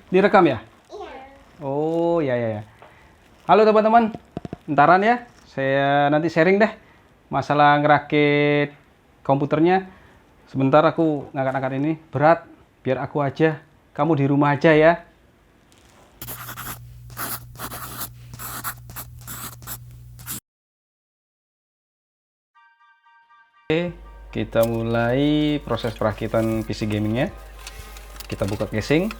Direkam ya? Oh, ya ya ya. Halo teman-teman, entaran ya. Saya nanti sharing deh masalah ngerakit komputernya. Sebentar aku ngangkat-ngangkat ini berat, biar aku aja. Kamu di rumah aja ya. Oke, kita mulai proses perakitan PC gamingnya. Kita buka casing.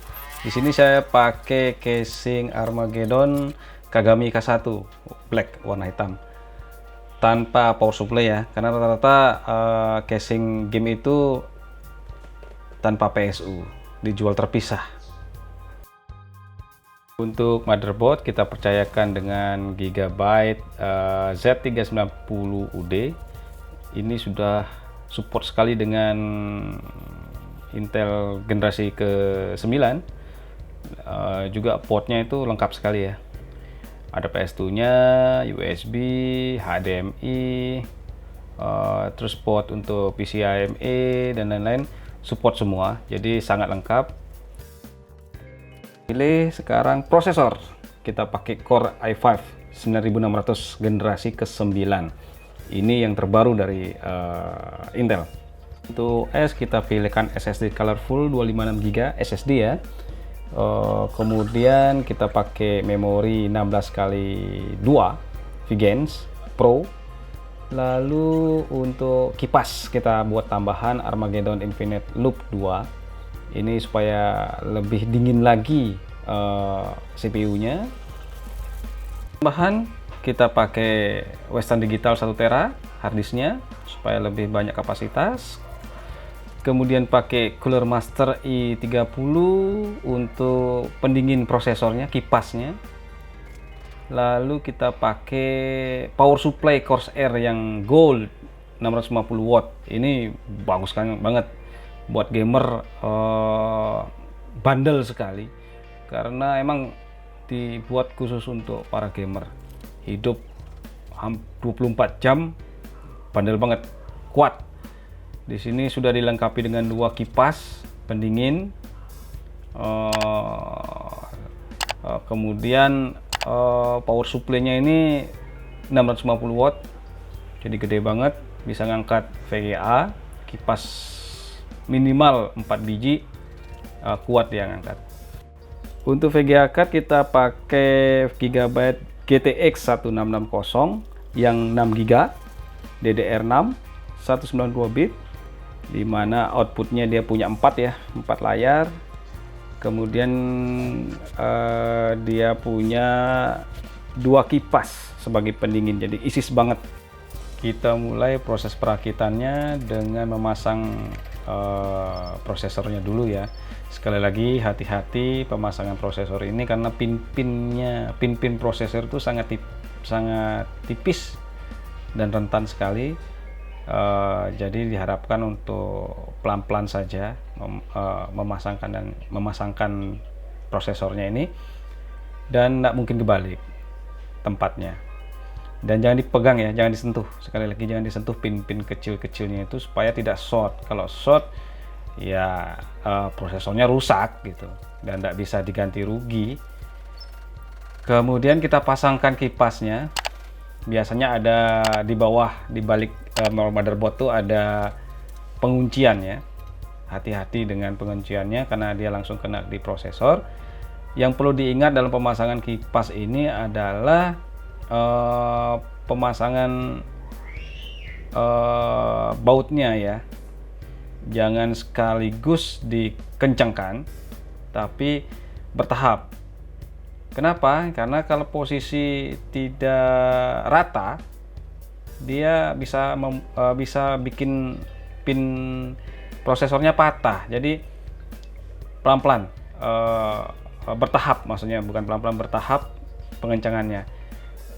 Di sini saya pakai casing Armageddon Kagami K1 black warna hitam tanpa power supply ya, karena rata-rata casing game itu tanpa PSU dijual terpisah. Untuk motherboard kita percayakan dengan Gigabyte Z390UD. Ini sudah support sekali dengan Intel generasi ke-9. Juga portnya itu lengkap sekali ya. Ada PS2-nya, USB, HDMI, terus port untuk PCIe dan lain-lain, support semua. Jadi sangat lengkap. Pilih sekarang prosesor. Kita pakai Core i5 9600 generasi ke-9. Ini yang terbaru dari Intel. Untuk OS kita pilihkan SSD Colorful 256GB SSD ya. Kemudian kita pakai memori 16x2 Vigance Pro. Lalu untuk kipas kita buat tambahan Armageddon Infinite Loop 2. Ini supaya lebih dingin lagi CPU-nya. Tambahan kita pakai Western Digital 1 TB harddisknya supaya lebih banyak kapasitas. Kemudian pakai Cooler Master i30 untuk pendingin prosesornya, kipasnya. Lalu kita pakai power supply Corsair yang gold 650 watt. Ini bagus banget buat gamer, bandel sekali karena emang dibuat khusus untuk para gamer. Hidup 24 jam, bandel banget, kuat. Di sini sudah dilengkapi dengan 2 kipas pendingin, kemudian power supply-nya ini 650 watt, jadi gede banget, bisa ngangkat VGA, kipas minimal 4 biji, kuat dia ngangkat. Untuk VGA card kita pakai Gigabyte GTX 1660 yang 6GB DDR6 192 bit, dimana outputnya dia punya 4 ya, 4 layar. Kemudian dia punya 2 kipas sebagai pendingin, jadi isis banget. Kita mulai proses perakitannya dengan memasang prosesornya dulu ya. Sekali lagi hati-hati pemasangan prosesor ini karena pin-pin prosesor itu sangat tipis dan rentan sekali. Jadi diharapkan untuk pelan-pelan saja memasangkan prosesornya ini, dan tidak mungkin kebalik tempatnya. Dan jangan dipegang ya, jangan disentuh. Sekali lagi jangan disentuh pin-pin kecil-kecilnya itu supaya tidak short. Kalau short ya prosesornya rusak gitu dan tidak bisa diganti rugi. Kemudian kita pasangkan kipasnya. Biasanya ada di bawah, di balik motherboard tuh ada penguncian ya. Hati-hati dengan pengunciannya karena dia langsung kena di prosesor. Yang perlu diingat dalam pemasangan kipas ini adalah pemasangan bautnya ya. Jangan sekaligus dikencangkan, tapi bertahap. Kenapa? Karena kalau posisi tidak rata, dia bisa bikin pin prosesornya patah. Jadi pelan-pelan, bertahap, maksudnya bukan pelan-pelan, bertahap pengencangannya.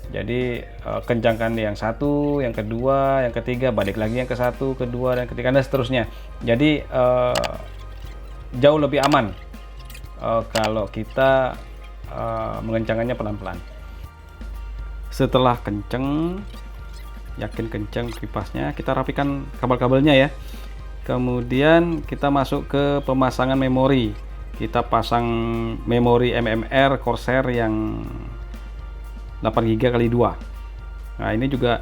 Jadi kencangkan yang satu, yang kedua, yang ketiga, balik lagi yang ke satu, kedua, dan ketiga, dan seterusnya. Jadi jauh lebih aman kalau kita mengencangkannya pelan-pelan. Setelah kenceng, yakin kenceng kipasnya, kita rapikan kabel-kabelnya ya. Kemudian kita masuk ke pemasangan memori. kita pasang memori MMR Corsair yang 8 GB kali 2. Nah ini juga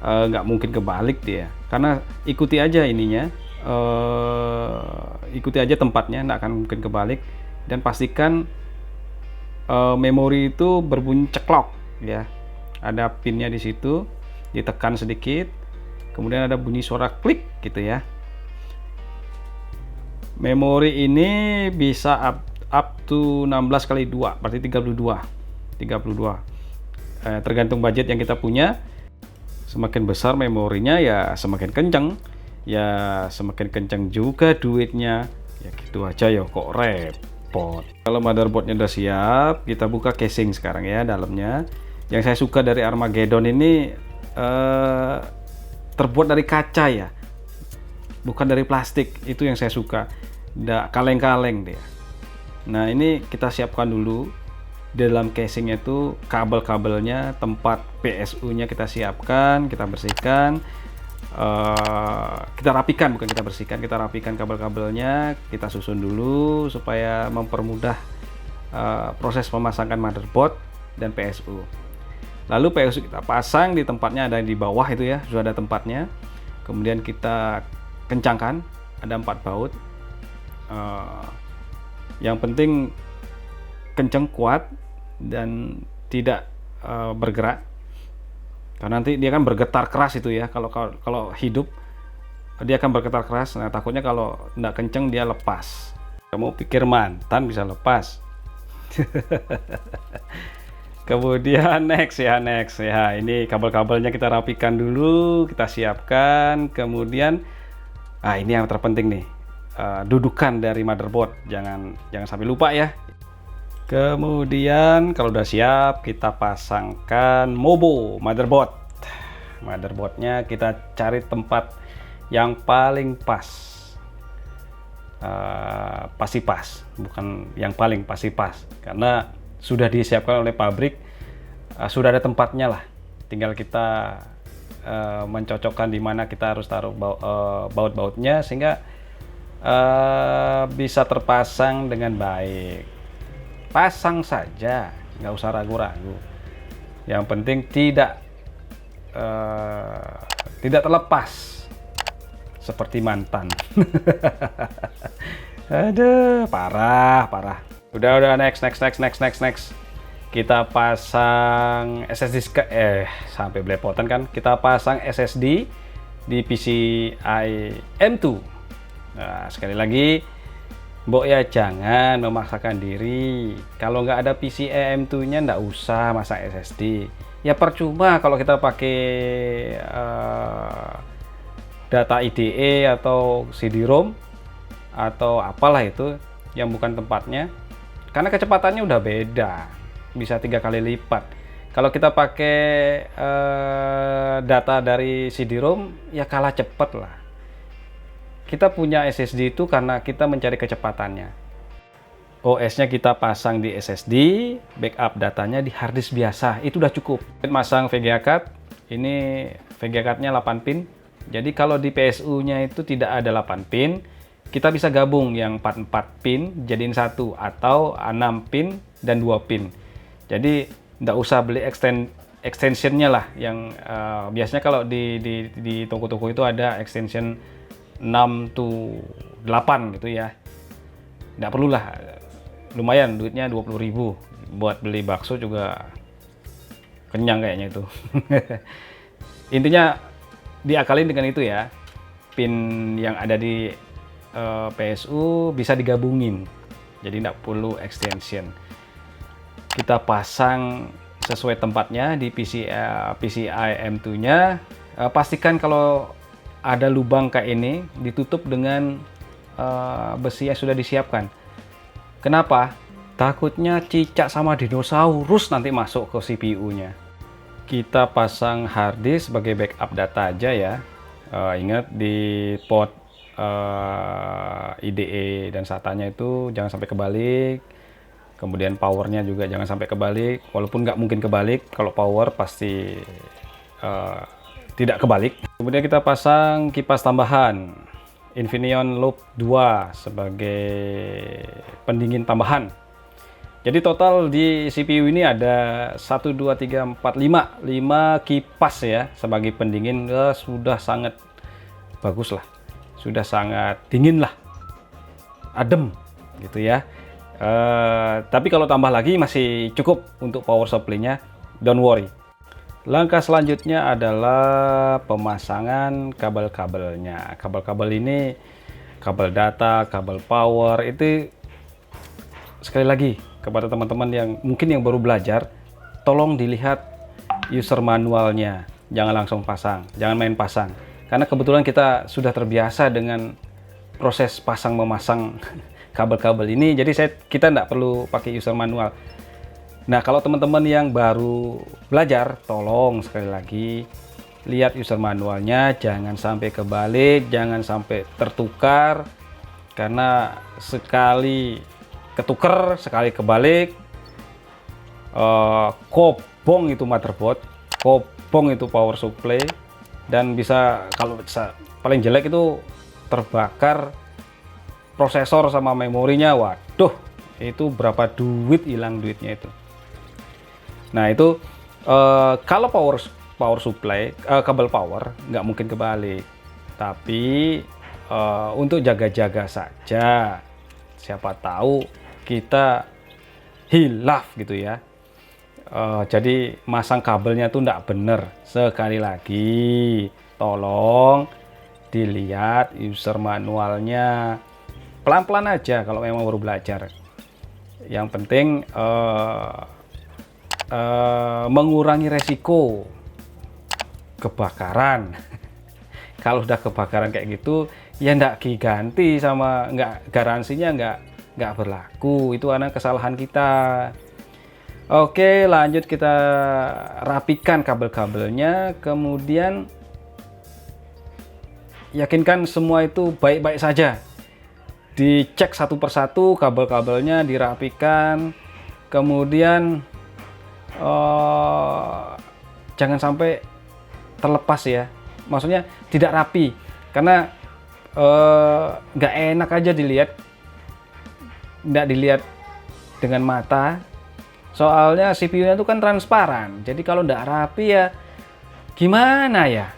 nggak mungkin kebalik dia, karena ikuti aja ininya, ikuti aja tempatnya, nggak akan mungkin kebalik. Dan pastikan memori itu berbunyi ceklok ya, ada pinnya di situ, ditekan sedikit, kemudian ada bunyi suara klik gitu ya. Memori ini bisa up to 16 kali 2, berarti 32. Tergantung budget yang kita punya. Semakin besar memorinya ya semakin kenceng, ya semakin kenceng juga duitnya. Ya gitu aja ya, kok repot. Kalau motherboardnya udah siap, kita buka casing sekarang ya dalamnya. Yang saya suka dari Armageddon ini terbuat dari kaca ya, bukan dari plastik. Itu yang saya suka, nggak kaleng-kaleng dia. Nah ini kita siapkan dulu. Di dalam casingnya itu kabel-kabelnya, tempat PSU nya kita siapkan, kita bersihkan, kita rapikan, bukan kita bersihkan, kita rapikan kabel-kabelnya, kita susun dulu supaya mempermudah proses pemasangan motherboard dan PSU. Lalu PSU kita pasang di tempatnya, ada di bawah itu ya, sudah ada tempatnya. Kemudian kita kencangkan, ada 4 baut. Yang penting kenceng, kuat, dan tidak bergerak, karena nanti dia kan bergetar keras itu ya. Kalau hidup dia akan bergetar keras. Nah takutnya kalau tidak kenceng dia lepas. Kamu pikir mantan bisa lepas? Kemudian next ya, ini kabel-kabelnya kita rapikan dulu, kita siapkan. Kemudian ini yang terpenting nih, dudukan dari motherboard, jangan sampai lupa ya. Kemudian kalau udah siap, kita pasangkan MOBO motherboard. Motherboardnya kita cari tempat yang paling pas, pasti pas, bukan yang paling pasti pas, karena sudah disiapkan oleh pabrik, sudah ada tempatnya lah. Tinggal kita mencocokkan di mana kita harus taruh baut-bautnya sehingga bisa terpasang dengan baik. Pasang saja, nggak usah ragu-ragu. Yang penting tidak terlepas seperti mantan. Aduh, parah. Udah next. Kita pasang SSD sampai belepotan kan. Kita pasang SSD di PCI M2. Nah, sekali lagi, Mbok ya jangan memaksakan diri. Kalau nggak ada PCI M2-nya nggak usah masang SSD. Ya percuma kalau kita pakai data IDE atau CD-ROM atau apalah itu yang bukan tempatnya. Karena kecepatannya udah beda, bisa 3 kali lipat. Kalau kita pakai data dari CD-ROM ya kalah cepet lah. Kita punya SSD itu karena kita mencari kecepatannya. OS-nya kita pasang di SSD, backup datanya di harddisk biasa, itu udah cukup. Masang VGA card, ini VGA card-nya 8 pin. Jadi kalau di PSU-nya itu tidak ada 8 pin, kita bisa gabung yang 4 pin jadiin satu, atau 6 pin dan 2 pin. Jadi nggak usah beli extension-nya lah, yang biasanya kalau di toko-toko itu ada extension 6 to 8 gitu ya. Nggak perlu lah, lumayan duitnya 20.000, buat beli bakso juga kenyang kayaknya itu. Intinya diakalin dengan itu ya, pin yang ada di PSU bisa digabungin, jadi nggak perlu extension. Kita pasang sesuai tempatnya di PCI M2 nya. Pastikan kalau ada lubang kayak ini ditutup dengan besi yang sudah disiapkan. Kenapa? Takutnya cicak sama dinosaurus nanti masuk ke CPU-nya. Kita pasang harddisk sebagai backup data aja ya. Ingat di port IDE dan SATA-nya itu jangan sampai kebalik. Kemudian powernya juga jangan sampai kebalik. Walaupun nggak mungkin kebalik, kalau power pasti tidak kebalik. Kemudian kita pasang kipas tambahan. Infineon Loop 2 sebagai pendingin tambahan. Jadi total di CPU ini ada 1, 2, 3, 4, 5 kipas ya sebagai pendingin. Sudah sangat bagus lah, sudah sangat dingin lah, adem gitu ya. Tapi kalau tambah lagi masih cukup untuk power supply-nya, don't worry. Langkah selanjutnya adalah pemasangan kabel-kabelnya. Kabel-kabel ini, kabel data, kabel power, itu sekali lagi kepada teman-teman yang mungkin yang baru belajar, tolong dilihat user manualnya, jangan langsung pasang, jangan main pasang. Karena kebetulan kita sudah terbiasa dengan proses pasang memasang kabel-kabel ini, jadi kita tidak perlu pakai user manual. Nah, kalau teman-teman yang baru belajar, tolong sekali lagi lihat user manualnya, jangan sampai kebalik, jangan sampai tertukar, karena sekali ketuker, sekali kebalik, kobong itu motherboard, kobong itu power supply, dan bisa, kalau paling jelek itu terbakar prosesor sama memorinya. Waduh, itu berapa duit, hilang duitnya itu. Nah itu kalau power supply, kabel power nggak mungkin kebalik, tapi untuk jaga-jaga saja, siapa tahu kita hilaf gitu ya. Jadi masang kabelnya tuh nggak bener. Sekali lagi tolong dilihat user manualnya, pelan-pelan aja kalau memang baru belajar. Yang penting mengurangi resiko kebakaran. Kalau udah kebakaran kayak gitu ya nggak diganti, sama nggak, garansinya nggak berlaku, itu karena kesalahan kita. Oke, lanjut, kita rapikan kabel-kabelnya, kemudian yakinkan semua itu baik-baik saja, dicek satu persatu kabel-kabelnya, dirapikan, kemudian jangan sampai terlepas ya, maksudnya tidak rapi, karena nggak enak aja dilihat, nggak dilihat dengan mata, soalnya CPU-nya itu kan transparan, jadi kalau nggak rapi ya gimana ya,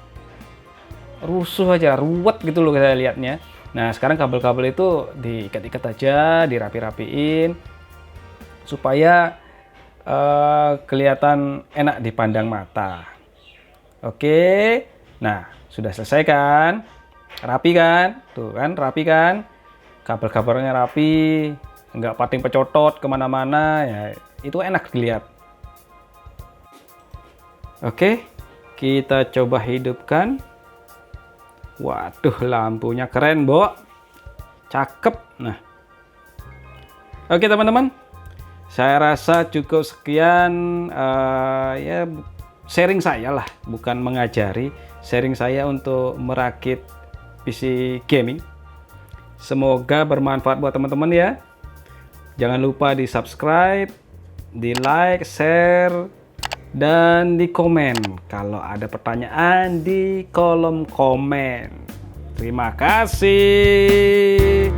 rusuh aja, ruwet gitu loh kita lihatnya. Nah sekarang kabel-kabel itu diikat-ikat aja, dirapi-rapiin supaya kelihatan enak dipandang mata. Oke, nah sudah selesai kan, rapi kan, tuh kan, rapi kan, kabel-kabelnya rapi, nggak pating pecotot kemana-mana ya, itu enak dilihat. Oke, kita coba hidupkan. Waduh, lampunya keren, Bo, cakep. Nah oke teman-teman, saya rasa cukup sekian, ya sharing saya lah, bukan mengajari, sharing saya untuk merakit PC gaming. Semoga bermanfaat buat teman-teman ya. Jangan lupa di subscribe, di like, share, dan di komen. Kalau ada pertanyaan di kolom komen. Terima kasih.